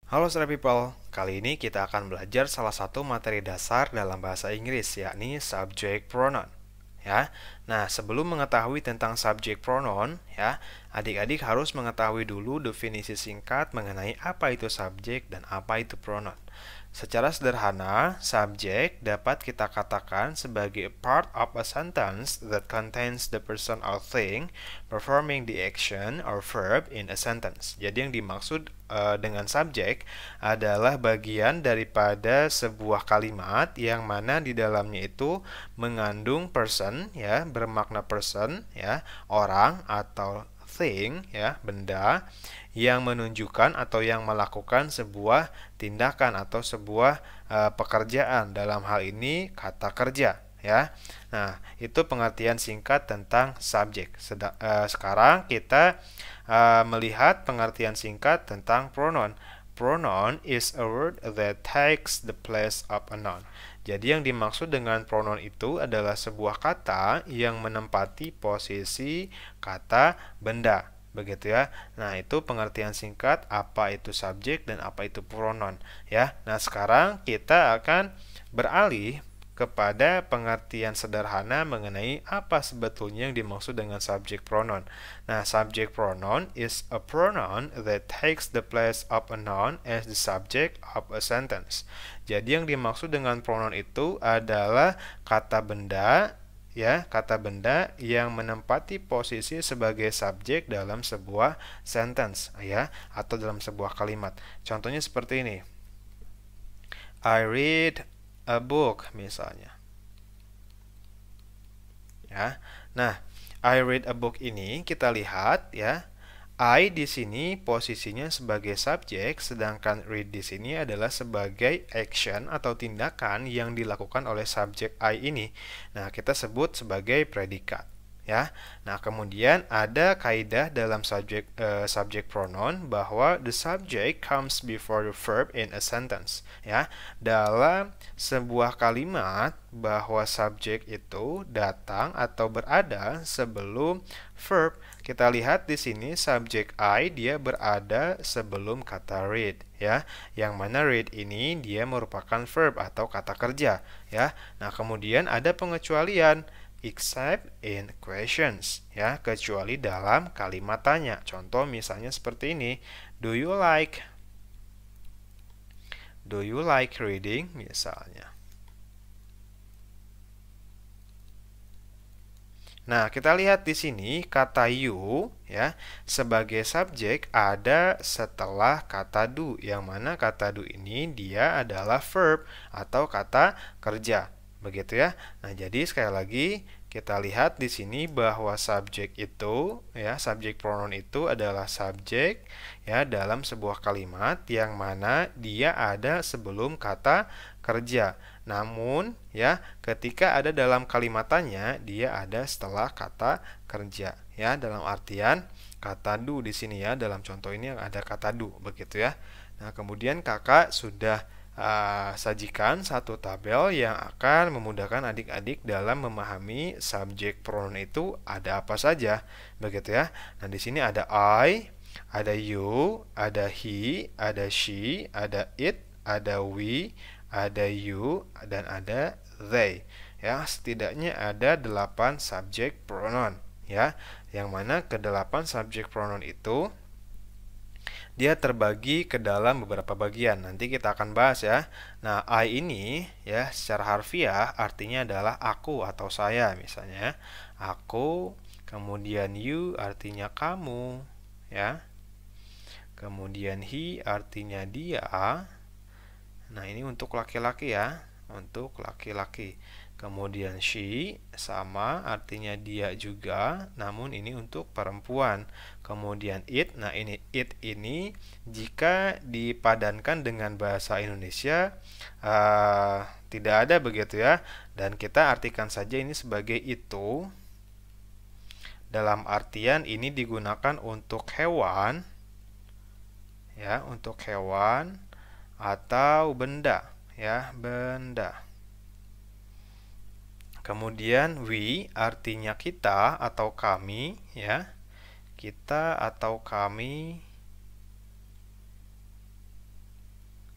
Halo Sera People, kali ini kita akan belajar salah satu materi dasar dalam bahasa Inggris, yakni subject pronoun. Ya, nah sebelum mengetahui tentang subject pronoun, ya, adik-adik harus mengetahui dulu definisi singkat mengenai apa itu subject dan apa itu pronoun. Secara sederhana, subject dapat kita katakan sebagai part of a sentence that contains the person or thing performing the action or verb in a sentence. Jadi yang dimaksud dengan subjek adalah bagian daripada sebuah kalimat yang mana di dalamnya itu mengandung person, ya, bermakna person, ya, orang atau thing, ya, benda yang menunjukkan atau yang melakukan sebuah tindakan atau sebuah pekerjaan. Dalam hal ini kata kerja, ya. Nah, itu pengertian singkat tentang subjek. Sekarang kita melihat pengertian singkat tentang pronoun. Pronoun is a word that takes the place of a noun. Jadi yang dimaksud dengan pronoun itu adalah sebuah kata yang menempati posisi kata benda. Begitu ya. Nah, itu pengertian singkat apa itu subjek dan apa itu pronoun, ya. Nah, sekarang kita akan beralih kepada pengertian sederhana mengenai apa sebetulnya yang dimaksud dengan subject pronoun. Nah, subject pronoun is a pronoun that takes the place of a noun as the subject of a sentence. Jadi yang dimaksud dengan pronoun itu adalah kata benda, ya, kata benda yang menempati posisi sebagai subjek dalam sebuah sentence, ya, atau dalam sebuah kalimat. Contohnya seperti ini. I read a book misalnya. Ya. Nah, I read a book ini kita lihat, ya. I di sini posisinya sebagai subjek, sedangkan read di sini adalah sebagai action atau tindakan yang dilakukan oleh subjek I ini. Nah, kita sebut sebagai predikat, ya. Nah, kemudian ada kaidah dalam subject pronoun bahwa the subject comes before the verb in a sentence, ya. Dalam sebuah kalimat bahwa subjek itu datang atau berada sebelum verb. Kita lihat di sini subjek I dia berada sebelum kata read, ya. Yang mana read ini dia merupakan verb atau kata kerja, ya. Nah, kemudian ada pengecualian except in questions, ya, kecuali dalam kalimat tanya. Contoh misalnya seperti ini, do you like reading misalnya. Nah, kita lihat di sini kata you, ya, sebagai subjek ada setelah kata do, yang mana kata do ini dia adalah verb atau kata kerja. Begitu ya. Nah, jadi sekali lagi kita lihat di sini bahwa subjek itu, ya, subjek pronoun itu adalah subjek, ya, dalam sebuah kalimat yang mana dia ada sebelum kata kerja. Namun, ya, ketika ada dalam kalimatannya, dia ada setelah kata kerja, ya, dalam artian kata do di sini, ya, dalam contoh ini ada kata do, begitu ya. Nah, kemudian kakak sudah sajikan satu tabel yang akan memudahkan adik-adik dalam memahami subjek pronoun itu ada apa saja, begitu ya. Nah, di sini ada I, ada you, ada he, ada she, ada it, ada we, ada you, dan ada they. Ya, setidaknya ada 8 subjek pronoun, ya. Yang mana ke-8 subjek pronoun itu dia terbagi ke dalam beberapa bagian. Nanti kita akan bahas, ya. Nah, I ini, ya, secara harfiah artinya adalah aku atau saya misalnya. Aku, kemudian you artinya kamu, ya. Kemudian he artinya dia. Nah, ini untuk laki-laki, ya. Untuk laki-laki. Kemudian she sama artinya dia juga, namun ini untuk perempuan. Kemudian it, nah ini it ini jika dipadankan dengan bahasa Indonesia tidak ada, begitu ya. Dan kita artikan saja ini sebagai itu. Dalam artian ini digunakan untuk hewan, ya, untuk hewan atau benda, ya, benda. Kemudian we artinya kita atau kami, ya. Kita atau kami.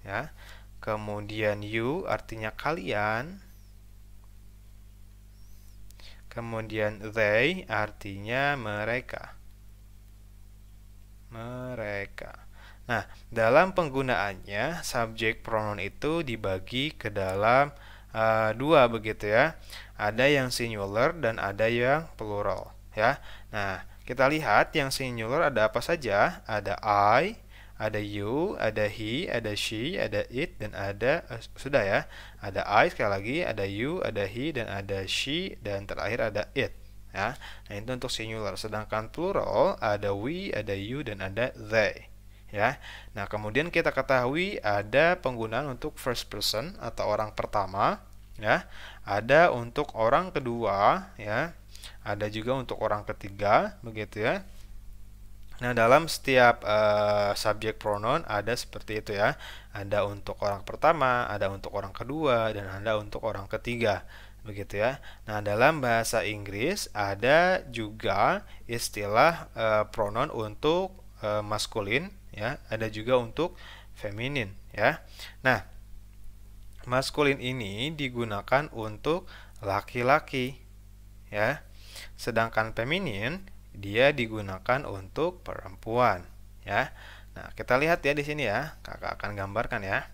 ya. Kemudian you artinya kalian. Kemudian they artinya mereka. Mereka. Nah, dalam penggunaannya subjek pronoun itu dibagi ke dalam dua begitu ya. Ada yang singular dan ada yang plural ya. Nah, kita lihat yang singular ada apa saja? Ada I, ada you, ada he, ada she, ada it, dan ada sudah ya. Ada I sekali lagi, ada you, ada he, dan ada she, dan terakhir ada it ya. Nah, itu untuk singular. Sedangkan plural ada we, ada you, dan ada they ya. Nah, kemudian kita ketahui ada penggunaan untuk first person atau orang pertama ya. Ada untuk orang kedua ya. Ada juga untuk orang ketiga begitu ya. Nah, dalam setiap subjek pronoun ada seperti itu ya. Ada untuk orang pertama, ada untuk orang kedua, dan ada untuk orang ketiga. Begitu ya. Nah, dalam bahasa Inggris ada juga istilah pronoun untuk maskulin ya, ada juga untuk feminin ya. Nah, maskulin ini digunakan untuk laki-laki ya. Sedangkan feminin dia digunakan untuk perempuan ya. Nah, kita lihat ya di sini ya. Kakak akan gambarkan ya.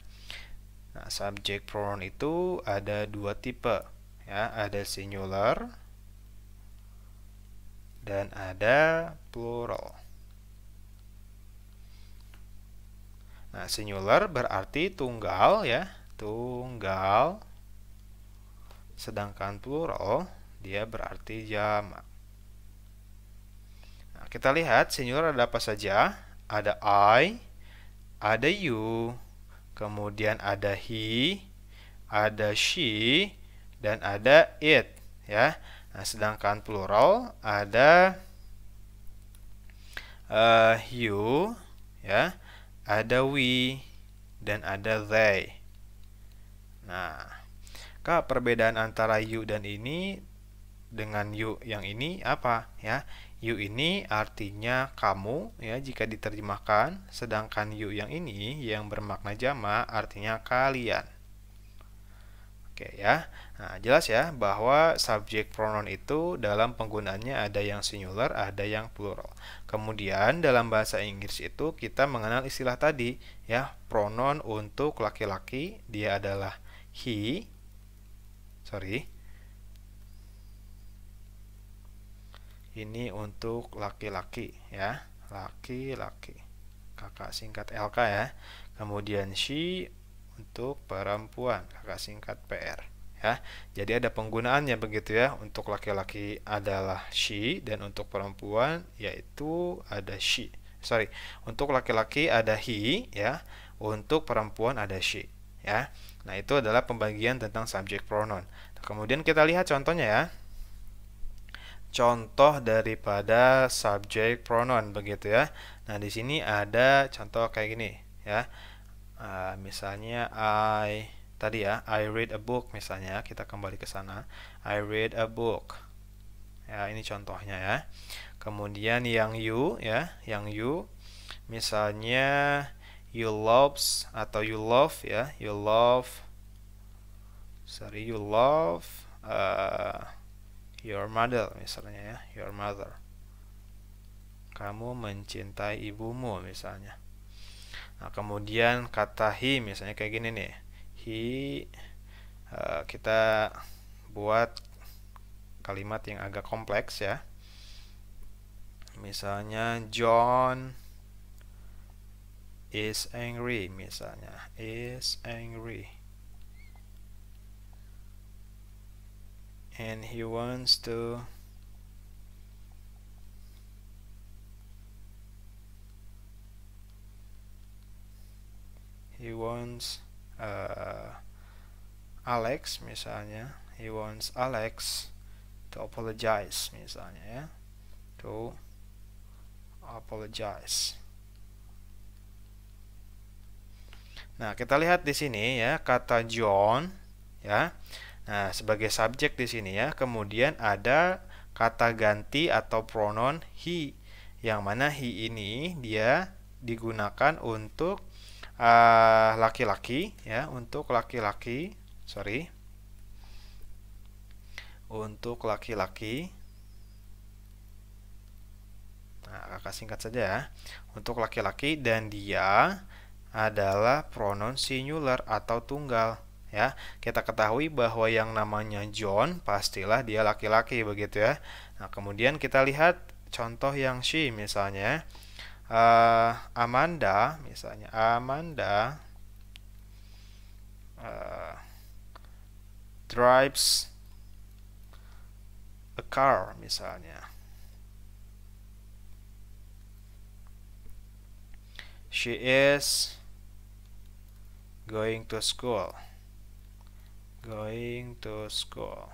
Nah, subjek pronoun itu ada dua tipe ya, ada singular dan ada plural. Nah, singular berarti tunggal ya, tunggal. Sedangkan plural dia berarti jamak. Nah, kita lihat singular ada apa saja? Ada I, ada you, kemudian ada he, ada she, dan ada it ya. Nah, sedangkan plural ada you ya, ada we, dan ada they. Nah, Kak, perbedaan antara you dan ini dengan you yang ini apa ya? You ini artinya kamu ya jika diterjemahkan, sedangkan you yang ini yang bermakna jamak artinya kalian. Oke ya. Nah, jelas ya bahwa subjek pronoun itu dalam penggunaannya ada yang singular, ada yang plural. Kemudian dalam bahasa Inggris itu kita mengenal istilah tadi ya, pronoun untuk laki-laki dia adalah he. Ini untuk laki-laki ya, laki-laki. Kakak singkat LK ya. Kemudian she untuk perempuan, kakak singkat PR ya. Jadi ada penggunaannya begitu ya. Untuk laki-laki adalah she dan untuk perempuan yaitu ada she. Untuk laki-laki ada he ya, untuk perempuan ada she ya. Nah, itu adalah pembagian tentang subjek pronoun. Nah, kemudian kita lihat contohnya ya. Contoh daripada subjek pronoun begitu ya. Nah, di sini ada contoh kayak gini ya. Misalnya tadi ya, I read a book misalnya, kita kembali ke sana. I read a book. Ya, ini contohnya ya. Kemudian yang you ya, yang you misalnya you loves atau you love ya, you love your mother misalnya ya, your mother. Kamu mencintai ibumu misalnya. Nah, kemudian kata he misalnya kayak gini nih. He kita buat kalimat yang agak kompleks ya. Misalnya John is angry misalnya, is angry. And he wants to Alex misalnya, he wants Alex to apologize misalnya ya, to apologize. Nah, kita lihat di sini ya kata John ya. Nah, sebagai subjek di sini ya, kemudian ada kata ganti atau pronoun he, yang mana he ini dia digunakan untuk laki-laki, ya, untuk laki-laki, sorry, untuk laki-laki. Nah, kakak singkat saja ya. Untuk laki-laki dan dia adalah pronoun singular atau tunggal. Ya, kita ketahui bahwa yang namanya John pastilah dia laki-laki begitu ya. Nah, kemudian kita lihat contoh yang she misalnya. Amanda misalnya. Amanda drives a car misalnya. She is going to school. Going to school.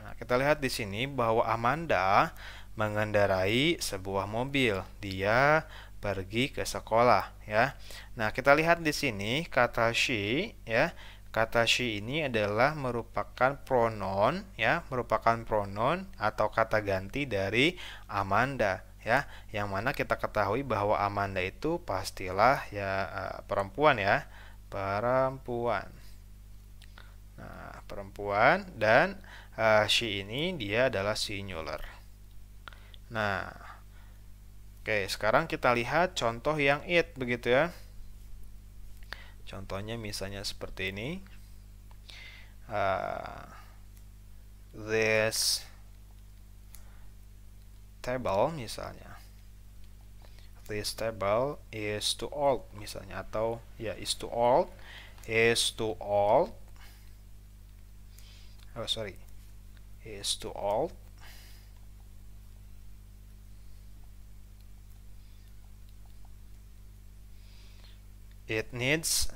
Nah, kita lihat di sini bahwa Amanda mengendarai sebuah mobil. Dia pergi ke sekolah, ya. Nah, kita lihat di sini kata she, ya. Kata she ini adalah merupakan pronoun, ya, merupakan pronoun atau kata ganti dari Amanda, ya. Yang mana kita ketahui bahwa Amanda itu pastilah ya perempuan, ya. Perempuan. Nah, perempuan dan she ini dia adalah singular. Nah, oke, sekarang kita lihat contoh yang it begitu ya. Contohnya misalnya seperti ini. This table misalnya. This table is too old misalnya, atau ya is too old, is too old. Oh sorry, is too old. It needs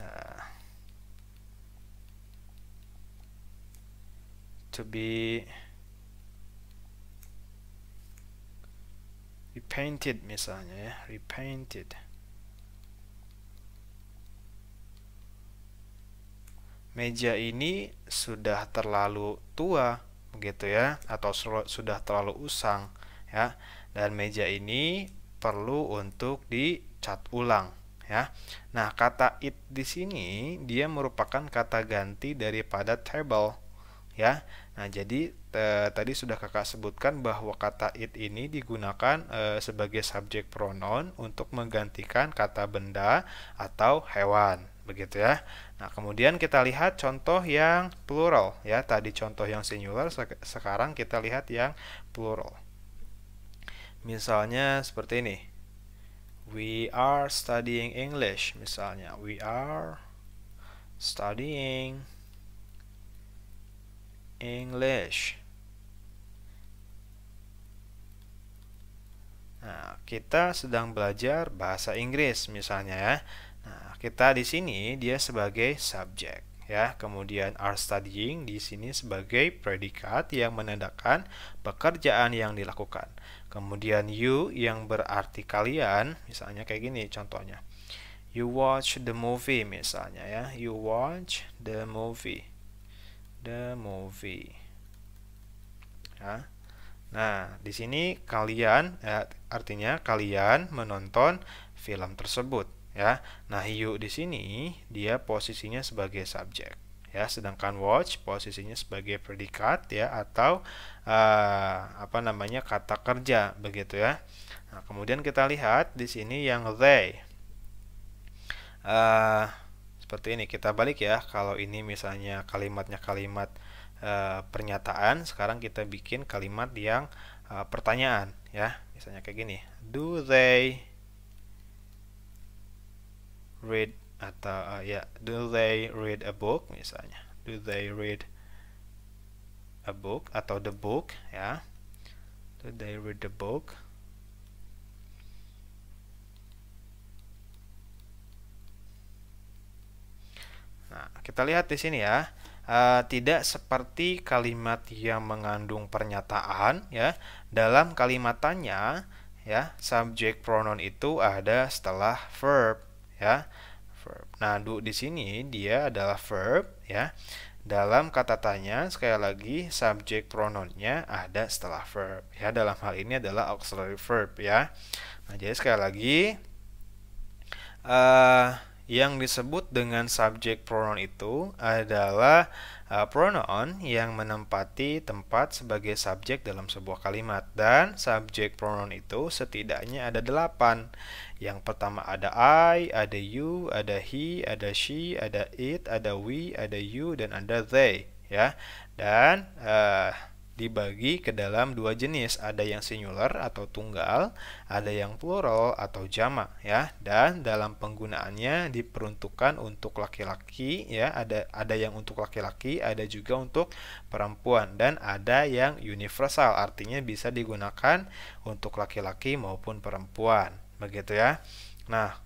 to be repainted misalnya ya, repainted. Meja ini sudah terlalu tua begitu ya, atau sudah terlalu usang ya, dan meja ini perlu untuk dicat ulang ya. Nah, kata it di sini dia merupakan kata ganti daripada table ya. Nah, jadi tadi sudah kakak sebutkan bahwa kata it ini digunakan sebagai subjek pronoun untuk menggantikan kata benda atau hewan begitu ya. Nah, kemudian kita lihat contoh yang plural ya. Tadi contoh yang singular, sekarang kita lihat yang plural. Misalnya seperti ini. We are studying English misalnya. We are studying English. Nah, kita sedang belajar bahasa Inggris misalnya ya. Nah, kita di sini dia sebagai subjek ya. Kemudian are studying di sini sebagai predikat yang menandakan pekerjaan yang dilakukan. Kemudian you yang berarti kalian, misalnya kayak gini contohnya. You watch the movie misalnya ya. You watch the movie. The movie. Ya. Nah, di sini kalian artinya kalian menonton film tersebut ya. Nah, you di sini dia posisinya sebagai subjek ya, sedangkan watch posisinya sebagai predikat ya, atau kata kerja begitu ya. Nah, kemudian kita lihat di sini yang they. Seperti ini, kita balik ya. Kalau ini misalnya kalimatnya kalimat pernyataan, sekarang kita bikin kalimat yang pertanyaan ya. Misalnya kayak gini. Do they read, atau do they read a book misalnya. Do they read a book atau the book ya. Do they read the book? Nah, kita lihat di sini ya. Tidak seperti kalimat yang mengandung pernyataan ya. Dalam kalimatannya ya, subjek pronoun itu ada setelah verb ya. Verb. Nah, do di sini dia adalah verb ya. Dalam kata tanya, sekali lagi subjek pronounnya ada setelah verb ya. Dalam hal ini adalah auxiliary verb ya. Nah, jadi sekali lagi Yang disebut dengan subject pronoun itu adalah pronoun yang menempati tempat sebagai subjek dalam sebuah kalimat. Dan subject pronoun itu setidaknya ada 8. Yang pertama ada I, ada you, ada he, ada she, ada it, ada we, ada you, dan ada they. Ya, dan dibagi ke dalam 2 jenis, ada yang singular atau tunggal, ada yang plural atau jamak ya. Dan dalam penggunaannya diperuntukkan untuk laki-laki ya, ada yang untuk laki-laki, ada juga untuk perempuan, dan ada yang universal, artinya bisa digunakan untuk laki-laki maupun perempuan. Begitu ya. Nah,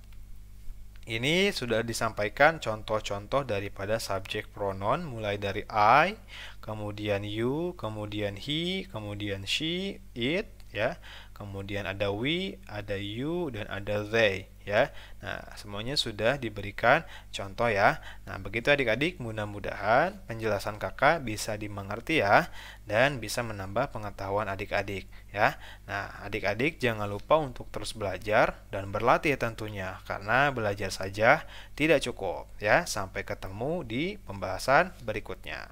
ini sudah disampaikan contoh-contoh daripada subjek pronoun mulai dari I, kemudian you, kemudian he, kemudian she, it, ya. Kemudian ada we, ada you, dan ada they, ya. Nah, semuanya sudah diberikan contoh ya. Nah, begitu adik-adik, mudah-mudahan penjelasan kakak bisa dimengerti ya, dan bisa menambah pengetahuan adik-adik ya. Nah, adik-adik jangan lupa untuk terus belajar dan berlatih tentunya, karena belajar saja tidak cukup ya. Sampai ketemu di pembahasan berikutnya.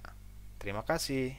Terima kasih.